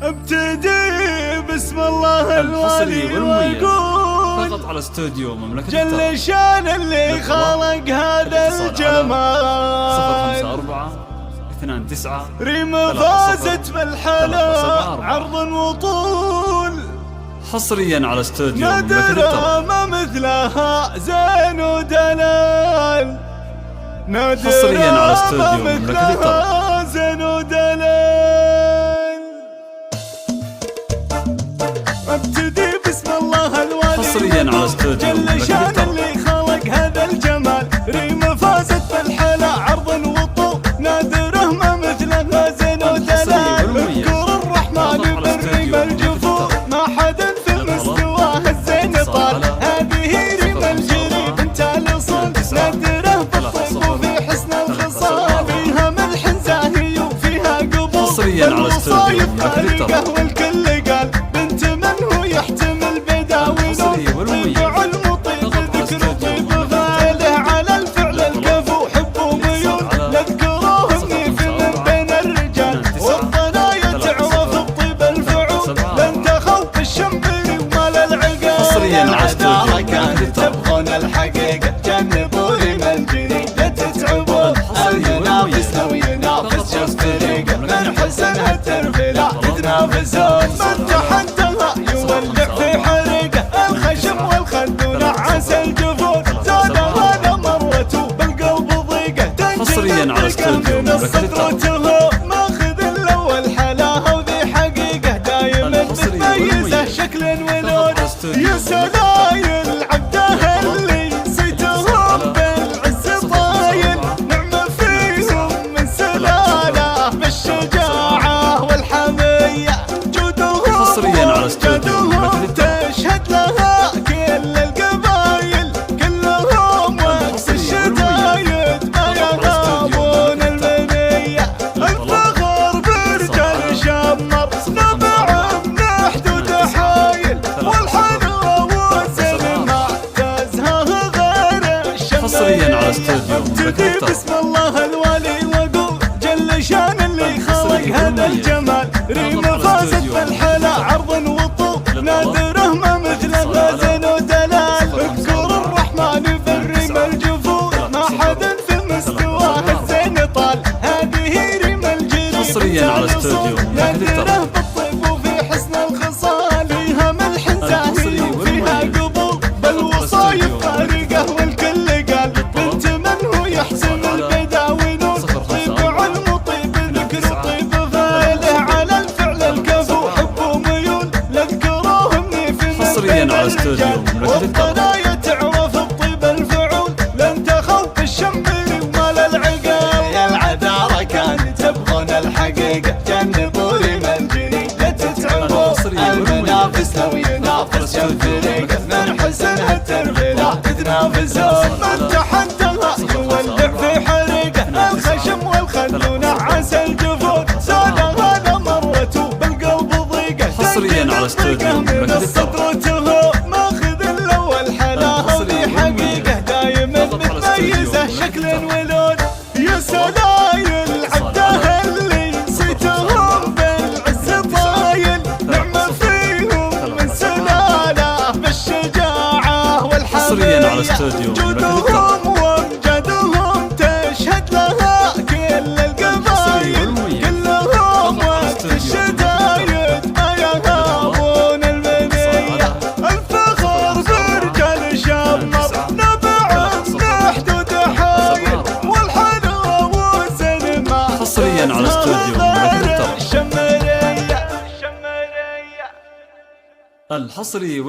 ابتدي بسم الله الوالي واقول فقط على استوديو مملكة جل شان اللي خلق هذا الجمال. 054 29 ريم فازت بالحلا عرض وطول، حصريا على استوديو نادرة ما مثلها زين ودلال، حصريا على استوديو مثلها زين ودلال. ابتدي بسم الله الوالي حصريا على استوديو جل شان اللي خلق هذا الجمال. ريم فازت بالحلا عرض وطول، نادره ما مثلها زين ودلال. اذكر الرحمن بالريم الجفور، ما حد في مستواه الزين طال. هذه ريم الجري بنت الاصول، نادره بالطيب وفي حسن الخصال. فيها ملح زاهي وفيها قبول، حصريا على استوديو طريقه والكل قال بنت من هو يحتمل بداوي طيب المطيب ذكر طيب فاله على الفعل الكفو حب وميول. نذكره مني في من بين الرجال، والضنايا تعرف بطيب الفعول. لن تخوف الشمبري ومال العقال. حصريا على استوديو كانت تبغون الحقيقة جنبوا ريم الجري لا تتعبون. المنافس لو ينافس شوف طريقه، من حسنها الترفيلة يتنافسون. من تحدها يولع في حريقه، الخشم والخد ونعس الجفون. زاد هذا مرته بالقلب ضيقه، حصريا على استوديو ماخذ الاول حلاها وذي حقيقه. دايما متميزه شكل ولون، يا سلايل عبدها اللي نسيتهم بالعز طايل. نعمة فيهم من سلاله بالشجاعه والحميه، حصريا على استوديو تشهد لها كل القبايل. كلهم وقت الشدايد ما يغابون المنيه. الفخر برجال شمر نبع من حدود حايل، والحلوه والسلمى تزهى غير الشمال. حصريا على استوديو ابتدي بسم الله الوالي واقول جل شان اللي خلق هذا الجمال. ريم فازت بالحلا عرض وطول، نادره ما مثلها زين ودلال. اذكر الرحمن بالريم الجفور، ما حد في مستواه الزين طال. هذه ريم الجري حصريا على استوديو نادره بالطيب وفي حسن الخصال. فيها ملح زاهي وفيها قبول، بالوصايف فارقه والكل قال بنت من هو يحسن البداوي نور. طيب علم طيب ذكر طيب فاله على الفعل الكفو حب وميول. نذكره مني في حصريا على استوديو والضنايا تعرف بطيب الفعول. لن تخوف الشمبري ومال العقال. يا العذارى كانت تبغون الحقيقه جنبوا ريم الجري لا تتعبوا. المنافس لو ينافس شوف فريقه، من حسنها الترفيلة يتنافسون. من تحدها يولع في حريقه، الخشم والخد ونعس الجفون. زاد هذا مرته بالقلب ضيقه، حصريا على استوديو من الصدر تهو. ماخذ الاول حلاها وذي حقيقه، دايما متميزه شكل ولون. يا سلايل عبدها اللي نسيتهم بالعز طايل. نعمة فيهم من سلاله بالشجاعه والحميه. حصريا على استوديو جودهم وامجادهم تشهد لها كل القبايل. كلهم وقت الشدايد ما يهابون المنيه. الفخر برجال شمر نبع من حدود حايل، والحلوه والسلمى حصريا على استوديو الشمريه. الحصري